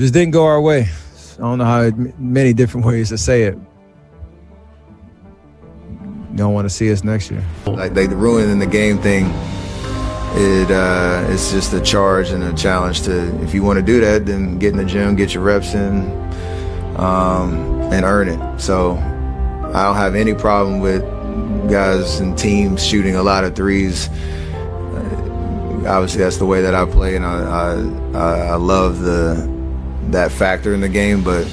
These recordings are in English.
just didn't go our way. I don't know many different ways to say it. Don't want to see us next year. Like the ruining the game thing, it's just a charge and a challenge to, if you want to do that, then get in the gym, get your reps in, and earn it. So I don't have any problem with guys and teams shooting a lot of threes. Obviously, that's the way that I play, and I love that factor in the game, but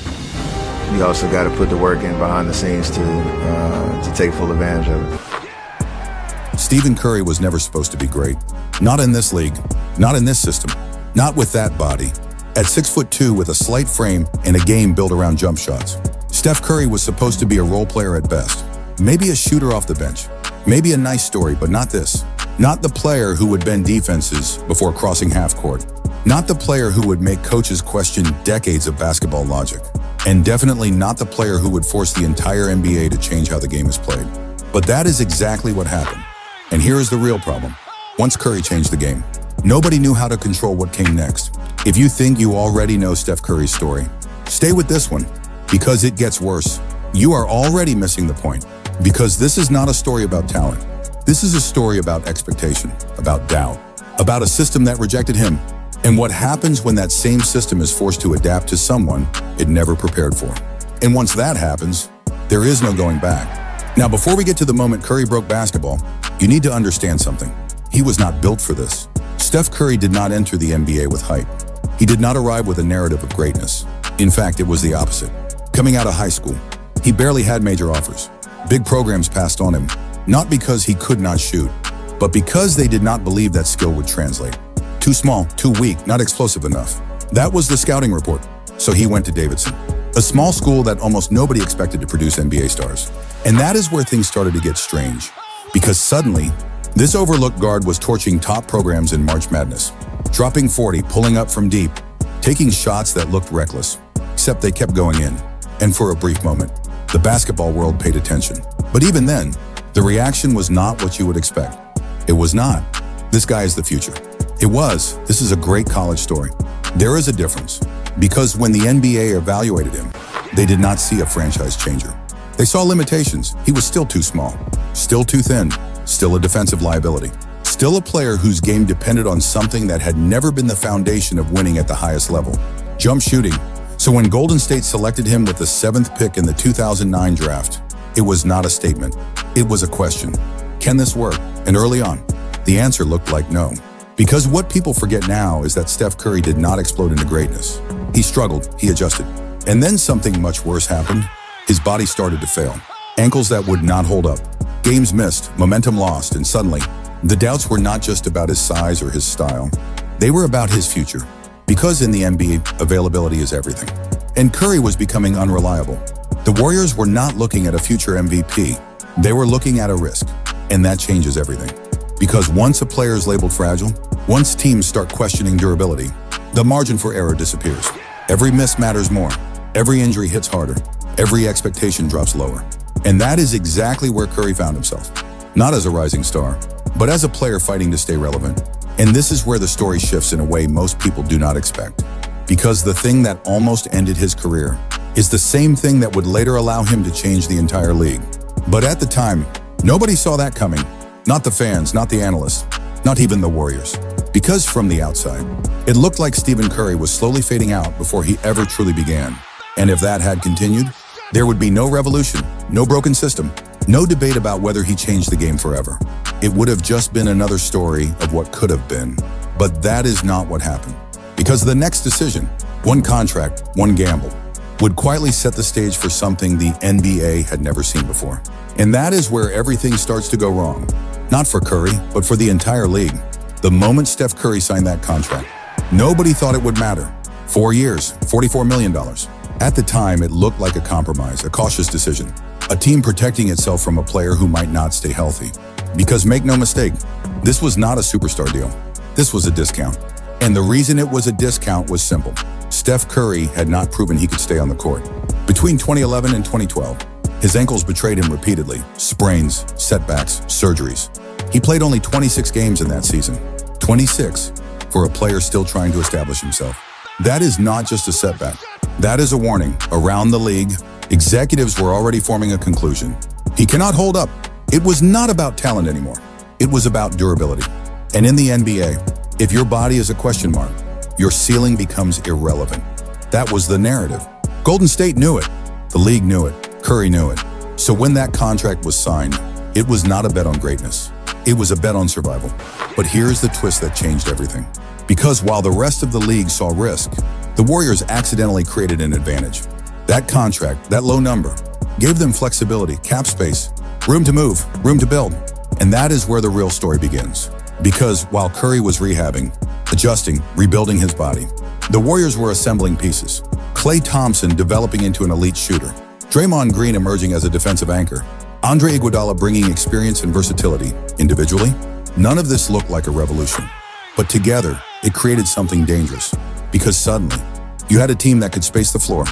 you also got to put the work in behind the scenes to take full advantage of it. Stephen Curry was never supposed to be great. Not in this league, not in this system, not with that body. At 6'2" with a slight frame and a game built around jump shots, Steph Curry was supposed to be a role player at best. Maybe a shooter off the bench. Maybe a nice story, but not this. Not the player who would bend defenses before crossing half court. Not the player who would make coaches question decades of basketball logic. And definitely not the player who would force the entire NBA to change how the game is played. But that is exactly what happened. And here is the real problem. Once Curry changed the game, nobody knew how to control what came next. If you think you already know Steph Curry's story, stay with this one, because it gets worse. You are already missing the point, because this is not a story about talent. This is a story about expectation, about doubt, about a system that rejected him, and what happens when that same system is forced to adapt to someone it never prepared for. And once that happens, there is no going back. Now, before we get to the moment Curry broke basketball, you need to understand something. He was not built for this. Steph Curry did not enter the NBA with hype. He did not arrive with a narrative of greatness. In fact, it was the opposite. Coming out of high school, he barely had major offers. Big programs passed on him, not because he could not shoot, but because they did not believe that skill would translate. Too small, too weak, not explosive enough. That was the scouting report. So he went to Davidson, a small school that almost nobody expected to produce NBA stars. And that is where things started to get strange, because suddenly, this overlooked guard was torching top programs in March Madness, dropping 40, pulling up from deep, taking shots that looked reckless, except they kept going in. And for a brief moment, the basketball world paid attention. But even then, the reaction was not what you would expect. It was not, this guy is the future. It was, this is a great college story. There is a difference, because when the NBA evaluated him, they did not see a franchise changer. They saw limitations. He was still too small, still too thin, still a defensive liability, still a player whose game depended on something that had never been the foundation of winning at the highest level, jump shooting. So when Golden State selected him with the 7th pick in the 2009 draft, it was not a statement. It was a question. Can this work? And early on, the answer looked like no. Because what people forget now is that Steph Curry did not explode into greatness. He struggled, he adjusted. And then something much worse happened. His body started to fail. Ankles that would not hold up. Games missed, momentum lost, and suddenly, the doubts were not just about his size or his style. They were about his future. Because in the NBA, availability is everything. And Curry was becoming unreliable. The Warriors were not looking at a future MVP. They were looking at a risk. And that changes everything. Because once a player is labeled fragile, once teams start questioning durability, the margin for error disappears. Every miss matters more. Every injury hits harder. Every expectation drops lower. And that is exactly where Curry found himself. Not as a rising star, but as a player fighting to stay relevant. And this is where the story shifts in a way most people do not expect. Because the thing that almost ended his career is the same thing that would later allow him to change the entire league. But at the time, nobody saw that coming. Not the fans, not the analysts, not even the Warriors. Because from the outside, it looked like Stephen Curry was slowly fading out before he ever truly began. And if that had continued, there would be no revolution, no broken system, no debate about whether he changed the game forever. It would have just been another story of what could have been. But that is not what happened. Because the next decision, one contract, one gamble, would quietly set the stage for something the NBA had never seen before. And that is where everything starts to go wrong. Not for Curry, but for the entire league. The moment Steph Curry signed that contract, nobody thought it would matter. 4 years, $44 million. At the time, it looked like a compromise, a cautious decision. A team protecting itself from a player who might not stay healthy. Because make no mistake, this was not a superstar deal. This was a discount. And the reason it was a discount was simple. Steph Curry had not proven he could stay on the court. Between 2011 and 2012, his ankles betrayed him repeatedly. Sprains, setbacks, surgeries. He played only 26 games in that season. 26 for a player still trying to establish himself. That is not just a setback. That is a warning. Around the league, executives were already forming a conclusion. He cannot hold up. It was not about talent anymore. It was about durability. And in the NBA, if your body is a question mark, your ceiling becomes irrelevant. That was the narrative. Golden State knew it. The league knew it. Curry knew it. So when that contract was signed, it was not a bet on greatness. It was a bet on survival. But here's the twist that changed everything. Because while the rest of the league saw risk, the Warriors accidentally created an advantage. That contract, that low number, gave them flexibility, cap space, room to move, room to build. And that is where the real story begins. Because while Curry was rehabbing, adjusting, rebuilding his body, the Warriors were assembling pieces. Klay Thompson developing into an elite shooter, Draymond Green emerging as a defensive anchor, Andre Iguodala bringing experience and versatility. Individually, none of this looked like a revolution. But together, it created something dangerous. Because suddenly, you had a team that could space the floor,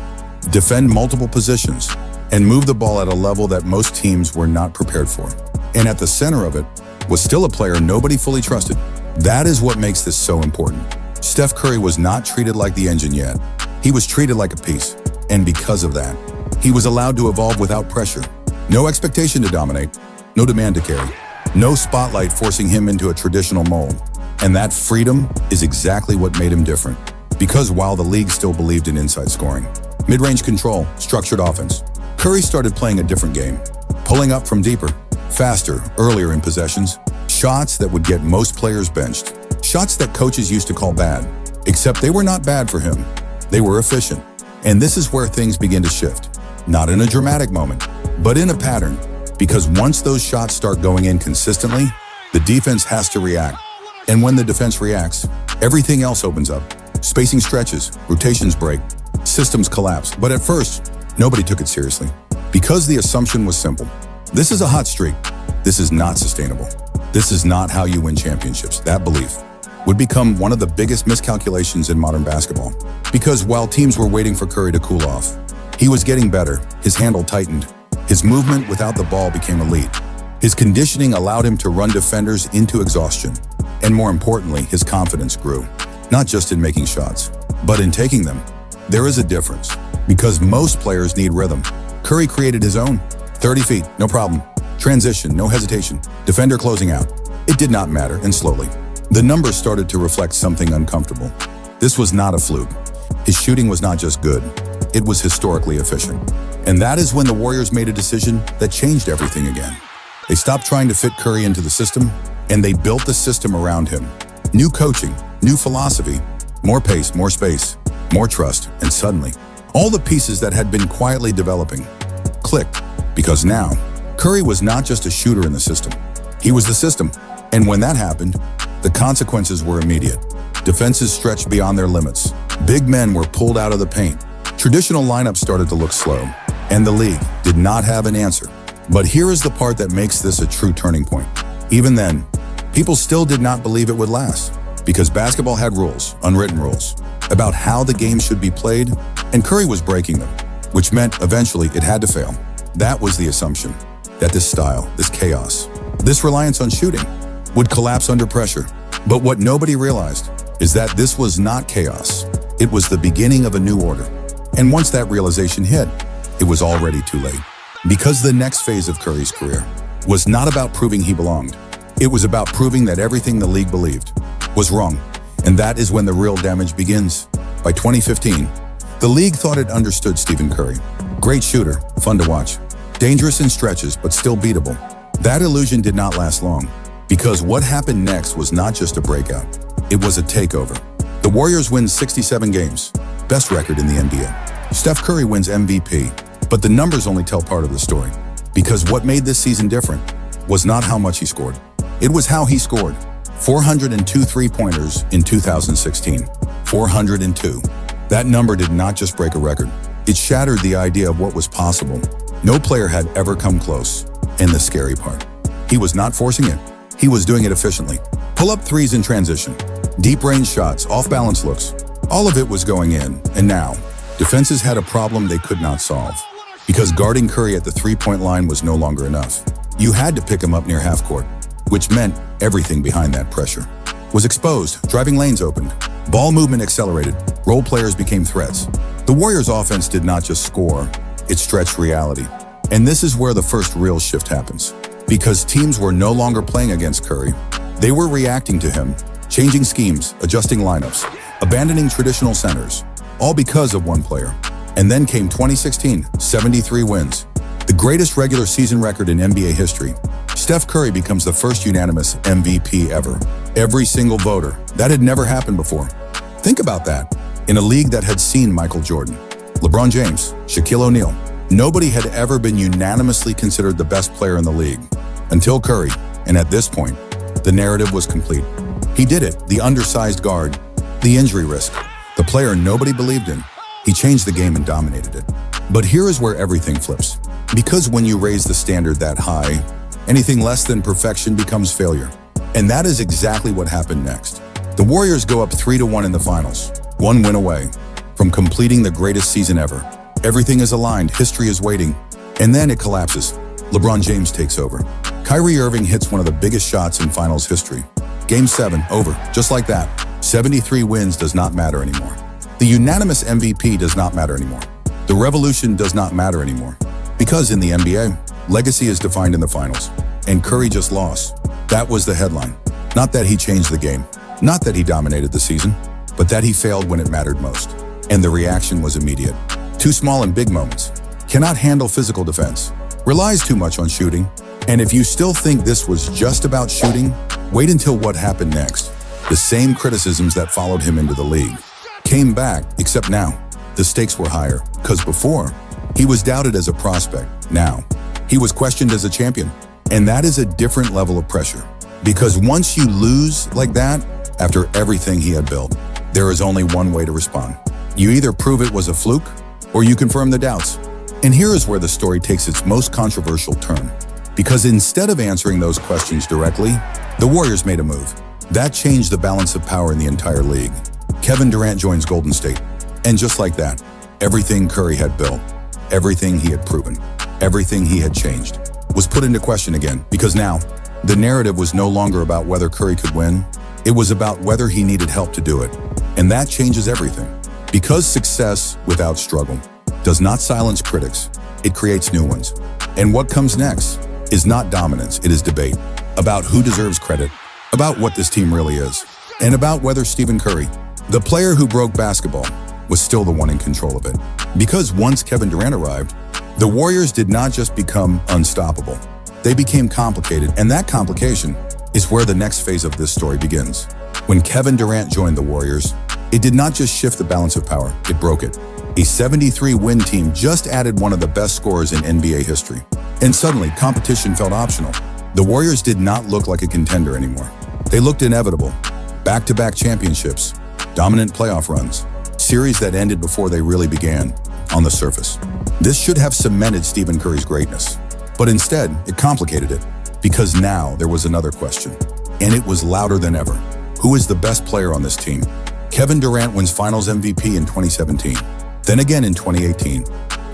defend multiple positions, and move the ball at a level that most teams were not prepared for. And at the center of it was still a player nobody fully trusted. That is what makes this so important. Steph Curry was not treated like the engine yet. He was treated like a piece. And because of that, he was allowed to evolve without pressure. No expectation to dominate, no demand to carry, no spotlight forcing him into a traditional mold. And that freedom is exactly what made him different. Because while the league still believed in inside scoring, mid-range control, structured offense, Curry started playing a different game, pulling up from deeper, faster, earlier in possessions, shots that would get most players benched, shots that coaches used to call bad, except they were not bad for him. They were efficient. And this is where things begin to shift, not in a dramatic moment, but in a pattern. Because once those shots start going in consistently, the defense has to react. And when the defense reacts, everything else opens up. Spacing stretches, rotations break, systems collapse. But at first, nobody took it seriously. Because the assumption was simple. This is a hot streak. This is not sustainable. This is not how you win championships. That belief would become one of the biggest miscalculations in modern basketball. Because while teams were waiting for Curry to cool off, he was getting better, his handle tightened, his movement without the ball became elite. His conditioning allowed him to run defenders into exhaustion. And more importantly, his confidence grew, not just in making shots, but in taking them. There is a difference, because most players need rhythm. Curry created his own. 30 feet, no problem. Transition, no hesitation. Defender closing out. It did not matter, and slowly, the numbers started to reflect something uncomfortable. This was not a fluke. His shooting was not just good, it was historically efficient. And that is when the Warriors made a decision that changed everything again. They stopped trying to fit Curry into the system, and they built the system around him. New coaching, new philosophy, more pace, more space, more trust, and suddenly, all the pieces that had been quietly developing clicked. Because now, Curry was not just a shooter in the system. He was the system. And when that happened, the consequences were immediate. Defenses stretched beyond their limits. Big men were pulled out of the paint. Traditional lineups started to look slow. And the league did not have an answer. But here is the part that makes this a true turning point. Even then, people still did not believe it would last. Because basketball had rules, unwritten rules, about how the game should be played, and Curry was breaking them, which meant eventually it had to fail. That was the assumption, that this style, this chaos, this reliance on shooting would collapse under pressure. But what nobody realized is that this was not chaos. It was the beginning of a new order. And once that realization hit, it was already too late. Because the next phase of Curry's career was not about proving he belonged. It was about proving that everything the league believed was wrong. And that is when the real damage begins. By 2015, the league thought it understood Stephen Curry. Great shooter, fun to watch. Dangerous in stretches, but still beatable. That illusion did not last long, because what happened next was not just a breakout. It was a takeover. The Warriors win 67 games, best record in the NBA. Steph Curry wins MVP, but the numbers only tell part of the story. Because what made this season different was not how much he scored. It was how he scored. 402 three-pointers in 2016. 402. That number did not just break a record. It shattered the idea of what was possible. No player had ever come close. And the scary part, he was not forcing it. He was doing it efficiently. Pull-up threes in transition, deep-range shots, off-balance looks. All of it was going in. And now, defenses had a problem they could not solve. Because guarding Curry at the three-point line was no longer enough. You had to pick him up near half-court, which meant everything behind that pressure. was exposed, driving lanes opened, ball movement accelerated, role players became threats. The Warriors' offense did not just score, it stretched reality. And this is where the first real shift happens. Because teams were no longer playing against Curry, they were reacting to him, changing schemes, adjusting lineups, abandoning traditional centers, all because of one player. And then came 2016, 73 wins, the greatest regular season record in NBA history. Steph Curry becomes the first unanimous MVP ever. Every single voter. That had never happened before. Think about that. In a league that had seen Michael Jordan, LeBron James, Shaquille O'Neal, nobody had ever been unanimously considered the best player in the league. Until Curry, and at this point, the narrative was complete. He did it, the undersized guard, the injury risk, the player nobody believed in. He changed the game and dominated it. But here is where everything flips. Because when you raise the standard that high, anything less than perfection becomes failure. And that is exactly what happened next. The Warriors go up 3-1 in the finals, one win away from completing the greatest season ever. Everything is aligned, history is waiting, and then it collapses. LeBron James takes over. Kyrie Irving hits one of the biggest shots in finals history. Game 7, over, just like that. 73 wins does not matter anymore. The unanimous MVP does not matter anymore. The revolution does not matter anymore. Because in the NBA, legacy is defined in the finals, and Curry just lost. That was the headline. Not that he changed the game, not that he dominated the season, but that he failed when it mattered most. And the reaction was immediate. Too small and big moments. Cannot handle physical defense. Relies too much on shooting. And if you still think this was just about shooting, wait until what happened next. The same criticisms that followed him into the league came back, except now, the stakes were higher. Because before, he was doubted as a prospect. Now, he was questioned as a champion. And that is a different level of pressure. Because once you lose like that, after everything he had built, there is only one way to respond. You either prove it was a fluke, or you confirm the doubts. And here is where the story takes its most controversial turn. Because instead of answering those questions directly, the Warriors made a move. That changed the balance of power in the entire league. Kevin Durant joins Golden State. And just like that, everything Curry had built, everything he had proven, everything he had changed, was put into question again. Because now, the narrative was no longer about whether Curry could win. It was about whether he needed help to do it. And that changes everything. Because success without struggle does not silence critics, it creates new ones. And what comes next is not dominance, it is debate about who deserves credit, about what this team really is, and about whether Stephen Curry, the player who broke basketball, was still the one in control of it. Because once Kevin Durant arrived, the Warriors did not just become unstoppable. They became complicated, and that complication is where the next phase of this story begins. When Kevin Durant joined the Warriors, it did not just shift the balance of power, it broke it. A 73-win team just added one of the best scorers in NBA history. And suddenly, competition felt optional. The Warriors did not look like a contender anymore. They looked inevitable. Back-to-back championships, dominant playoff runs, series that ended before they really began, on the surface. This should have cemented Stephen Curry's greatness. But instead, it complicated it. Because now there was another question. And it was louder than ever. Who is the best player on this team? Kevin Durant wins Finals MVP in 2017. Then again in 2018.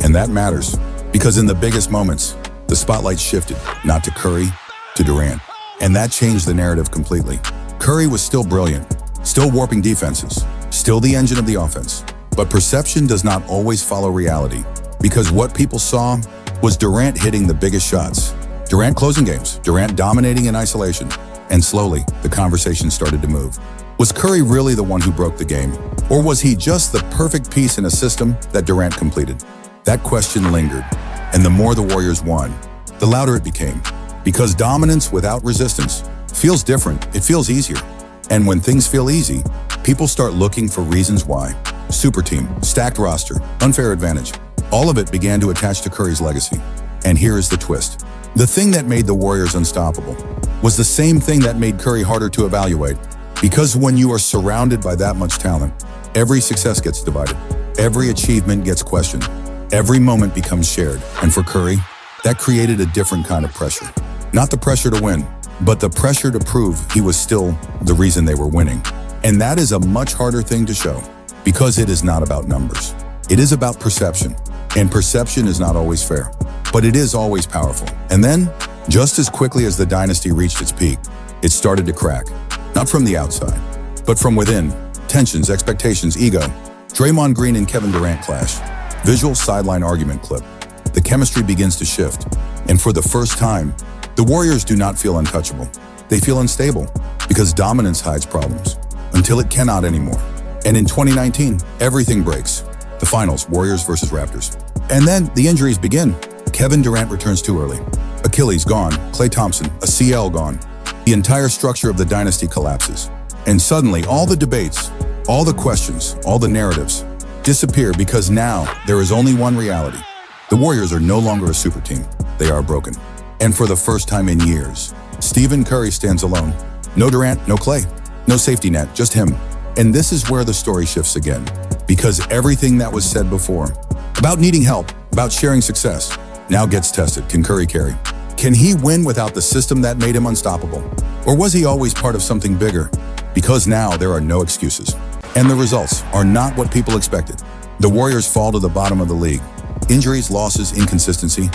And that matters. Because in the biggest moments, the spotlight shifted, not to Curry, to Durant. And that changed the narrative completely. Curry was still brilliant, still warping defenses, still the engine of the offense. But perception does not always follow reality. Because what people saw was Durant hitting the biggest shots, Durant closing games, Durant dominating in isolation. And slowly, the conversation started to move. Was Curry really the one who broke the game? Or was he just the perfect piece in a system that Durant completed? That question lingered. And the more the Warriors won, the louder it became. Because dominance without resistance feels different, it feels easier. And when things feel easy, people start looking for reasons why. Super team, stacked roster, unfair advantage. All of it began to attach to Curry's legacy. And here is the twist. The thing that made the Warriors unstoppable was the same thing that made Curry harder to evaluate. Because when you are surrounded by that much talent, every success gets divided. Every achievement gets questioned. Every moment becomes shared. And for Curry, that created a different kind of pressure. Not the pressure to win, but the pressure to prove he was still the reason they were winning. And that is a much harder thing to show, because it is not about numbers. It is about perception. And perception is not always fair, but it is always powerful. And then, just as quickly as the dynasty reached its peak, it started to crack. Not from the outside, but from within. Tensions, expectations, ego. Draymond Green and Kevin Durant clash. Visual sideline argument clip. The chemistry begins to shift. And for the first time, the Warriors do not feel untouchable. They feel unstable because dominance hides problems until it cannot anymore. And in 2019, everything breaks. The finals, Warriors versus Raptors. And then the injuries begin. Kevin Durant returns too early. Achilles gone, Klay Thompson, a CL gone. The entire structure of the dynasty collapses. And suddenly, all the debates, all the questions, all the narratives disappear because now there is only one reality. The Warriors are no longer a super team. They are broken. And for the first time in years, Stephen Curry stands alone. No Durant, no Klay, no safety net, just him. And this is where the story shifts again. Because everything that was said before, about needing help, about sharing success, now gets tested. Can Curry carry? Can he win without the system that made him unstoppable? Or was he always part of something bigger? Because now there are no excuses. And the results are not what people expected. The Warriors fall to the bottom of the league. Injuries, losses, inconsistency.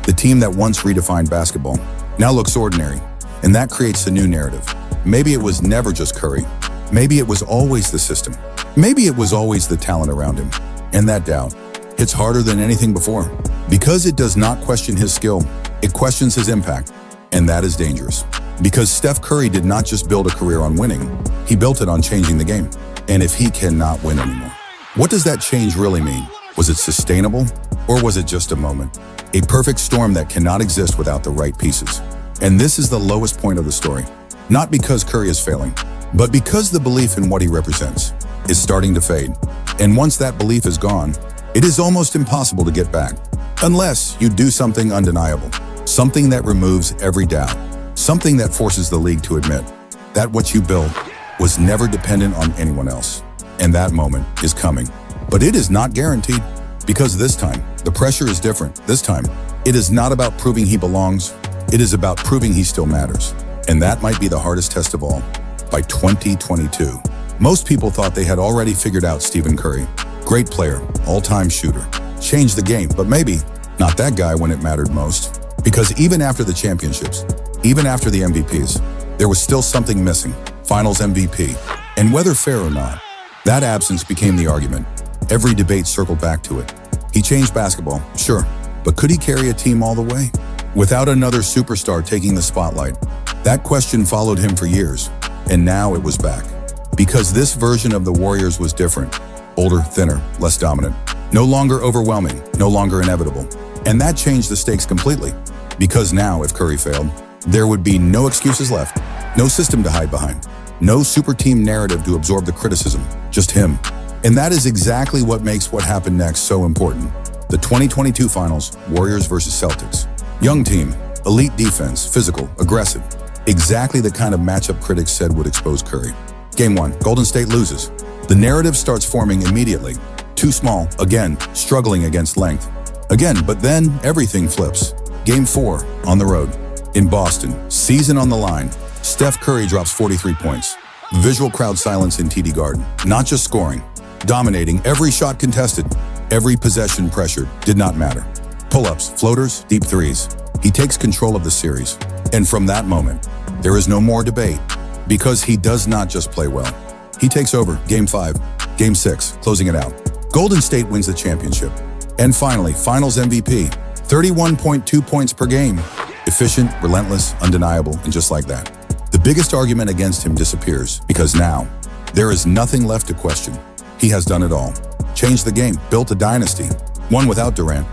The team that once redefined basketball now looks ordinary. And that creates a new narrative. Maybe it was never just Curry. Maybe it was always the system. Maybe it was always the talent around him. And that doubt hits harder than anything before. Because it does not question his skill, it questions his impact. And that is dangerous. Because Steph Curry did not just build a career on winning, he built it on changing the game. And if he cannot win anymore, what does that change really mean? Was it sustainable? Or was it just a moment? A perfect storm that cannot exist without the right pieces. And this is the lowest point of the story. Not because Curry is failing, but because the belief in what he represents is starting to fade. And once that belief is gone, it is almost impossible to get back. Unless you do something undeniable, something that removes every doubt, something that forces the league to admit that what you built was never dependent on anyone else. And that moment is coming. But it is not guaranteed, because this time, the pressure is different. This time, it is not about proving he belongs. It is about proving he still matters. And that might be the hardest test of all. By 2022, most people thought they had already figured out Stephen Curry. Great player, all-time shooter, changed the game, but maybe not that guy when it mattered most. Because even after the championships, even after the MVPs, there was still something missing. Finals MVP. And whether fair or not, that absence became the argument. Every debate circled back to it. He changed basketball, sure, but could he carry a team all the way? Without another superstar taking the spotlight, that question followed him for years. And now it was back. Because this version of the Warriors was different. Older, thinner, less dominant. No longer overwhelming, no longer inevitable. And that changed the stakes completely. Because now, if Curry failed, there would be no excuses left, no system to hide behind, no super team narrative to absorb the criticism, just him. And that is exactly what makes what happened next so important. The 2022 Finals, Warriors versus Celtics. Young team, elite defense, physical, aggressive. Exactly the kind of matchup critics said would expose Curry. Game 1, Golden State loses. The narrative starts forming immediately. Too small, again, struggling against length. Again, but then everything flips. Game 4, on the road. In Boston, season on the line. Steph Curry drops 43 points. Visual crowd silence in TD Garden. Not just scoring, dominating every shot contested, every possession pressured, did not matter. Pull-ups, floaters, deep threes. He takes control of the series. And from that moment, there is no more debate. Because he does not just play well. He takes over. Game 5, Game 6, closing it out. Golden State wins the championship. And finally, Finals MVP, 31.2 points per game. Efficient, relentless, undeniable, and just like that. The biggest argument against him disappears because now there is nothing left to question. He has done it all. Changed the game, built a dynasty, won without Durant,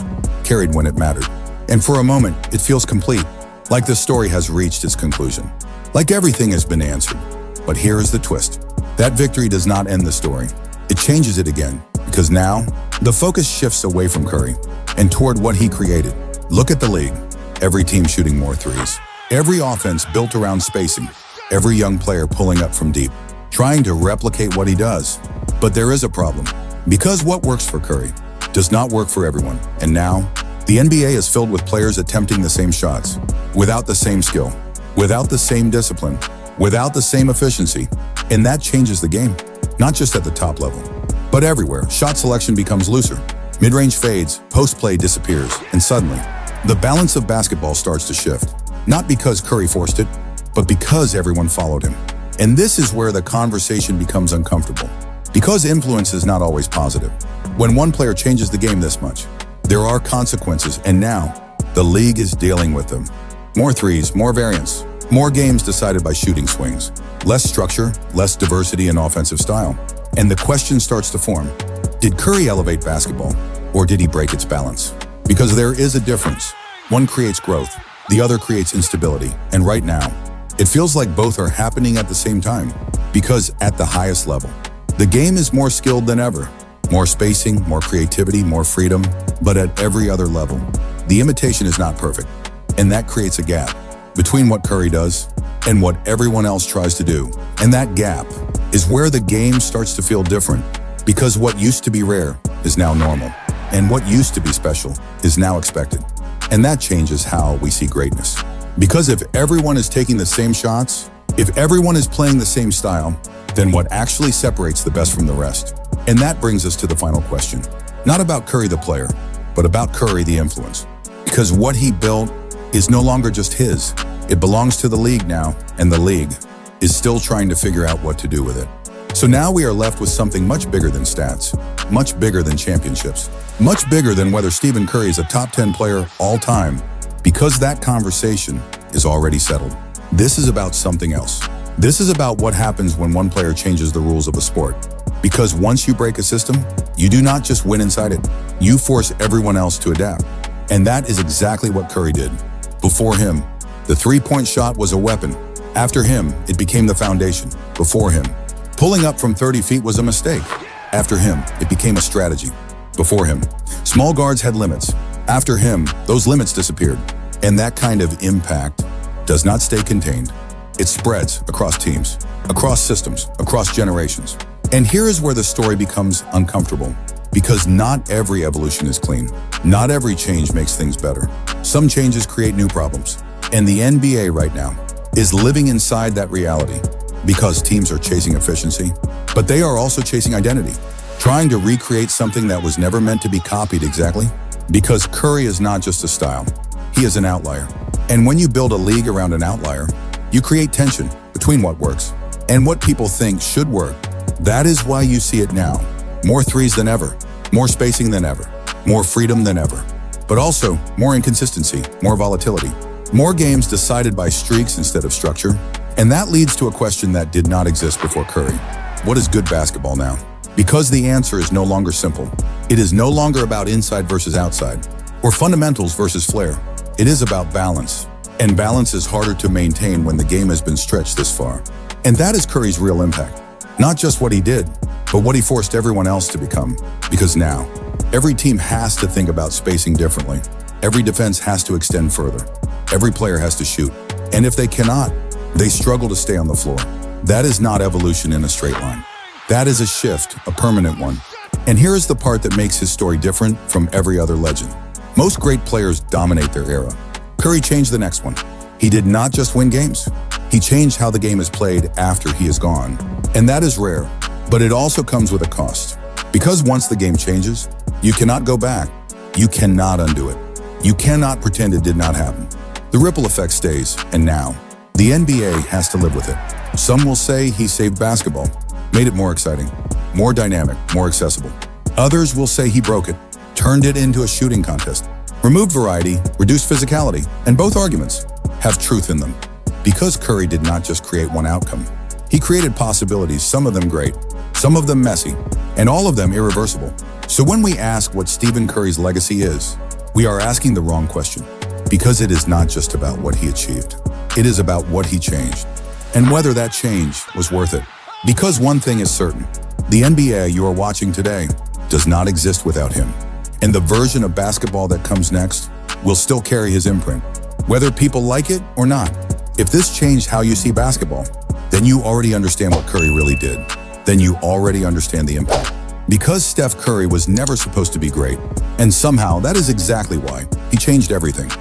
carried when it mattered. And for a moment, it feels complete, like the story has reached its conclusion. Like everything has been answered. But here is the twist. That victory does not end the story. It changes it again, because now the focus shifts away from Curry and toward what he created. Look at the league. Every team shooting more threes. Every offense built around spacing. Every young player pulling up from deep, trying to replicate what he does. But there is a problem. Because what works for Curry does not work for everyone. And now, the NBA is filled with players attempting the same shots, without the same skill, without the same discipline, without the same efficiency. And that changes the game. Not just at the top level, but everywhere. Shot selection becomes looser. Mid-range fades, post play disappears, and suddenly, the balance of basketball starts to shift. Not because Curry forced it, but because everyone followed him. And this is where the conversation becomes uncomfortable. Because influence is not always positive. When one player changes the game this much, there are consequences, and now the league is dealing with them. More threes, more variance, more games decided by shooting swings, less structure, less diversity in offensive style. And the question starts to form. Did Curry elevate basketball, or did he break its balance? Because there is a difference. One creates growth, the other creates instability. And right now, it feels like both are happening at the same time. Because at the highest level, the game is more skilled than ever. More spacing, more creativity, more freedom. But at every other level, the imitation is not perfect. And that creates a gap between what Curry does and what everyone else tries to do. And that gap is where the game starts to feel different. Because what used to be rare is now normal. And what used to be special is now expected. And that changes how we see greatness. Because if everyone is taking the same shots, if everyone is playing the same style, then what actually separates the best from the rest? And that brings us to the final question. Not about Curry the player, but about Curry the influence. Because what he built is no longer just his. It belongs to the league now, and the league is still trying to figure out what to do with it. So now we are left with something much bigger than stats, much bigger than championships, much bigger than whether Stephen Curry is a top 10 player all time, because that conversation is already settled. This is about something else. This is about what happens when one player changes the rules of a sport. Because once you break a system, you do not just win inside it, you force everyone else to adapt. And that is exactly what Curry did. Before him, the three-point shot was a weapon. After him, it became the foundation. Before him, pulling up from 30 feet was a mistake. After him, it became a strategy. Before him, small guards had limits. After him, those limits disappeared. And that kind of impact does not stay contained. It spreads across teams, across systems, across generations. And here is where the story becomes uncomfortable. Because not every evolution is clean. Not every change makes things better. Some changes create new problems. And the NBA right now is living inside that reality. Because teams are chasing efficiency, but they are also chasing identity, trying to recreate something that was never meant to be copied exactly. Because Curry is not just a style, he is an outlier. And when you build a league around an outlier, you create tension between what works and what people think should work. That is why you see it now. More threes than ever, more spacing than ever, more freedom than ever, but also more inconsistency, more volatility, more games decided by streaks instead of structure. And that leads to a question that did not exist before Curry. What is good basketball now? Because the answer is no longer simple. It is no longer about inside versus outside, or fundamentals versus flair. It is about balance. And balance is harder to maintain when the game has been stretched this far. And that is Curry's real impact. Not just what he did, but what he forced everyone else to become. Because now, every team has to think about spacing differently. Every defense has to extend further. Every player has to shoot. And if they cannot, they struggle to stay on the floor. That is not evolution in a straight line. That is a shift, a permanent one. And here is the part that makes his story different from every other legend. Most great players dominate their era. Curry changed the next one. He did not just win games. He changed how the game is played after he is gone. And that is rare, but it also comes with a cost. Because once the game changes, you cannot go back. You cannot undo it. You cannot pretend it did not happen. The ripple effect stays, and now, the NBA has to live with it. Some will say he saved basketball, made it more exciting, more dynamic, more accessible. Others will say he broke it, turned it into a shooting contest, removed variety, reduced physicality, and both arguments have truth in them. Because Curry did not just create one outcome, he created possibilities, some of them great, some of them messy, and all of them irreversible. So when we ask what Stephen Curry's legacy is, we are asking the wrong question. Because it is not just about what he achieved. It is about what he changed, and whether that change was worth it. Because one thing is certain, the NBA you are watching today does not exist without him. And the version of basketball that comes next will still carry his imprint, whether people like it or not. If this changed how you see basketball, then you already understand what Curry really did. Then you already understand the impact. Because Steph Curry was never supposed to be great, and somehow that is exactly why he changed everything.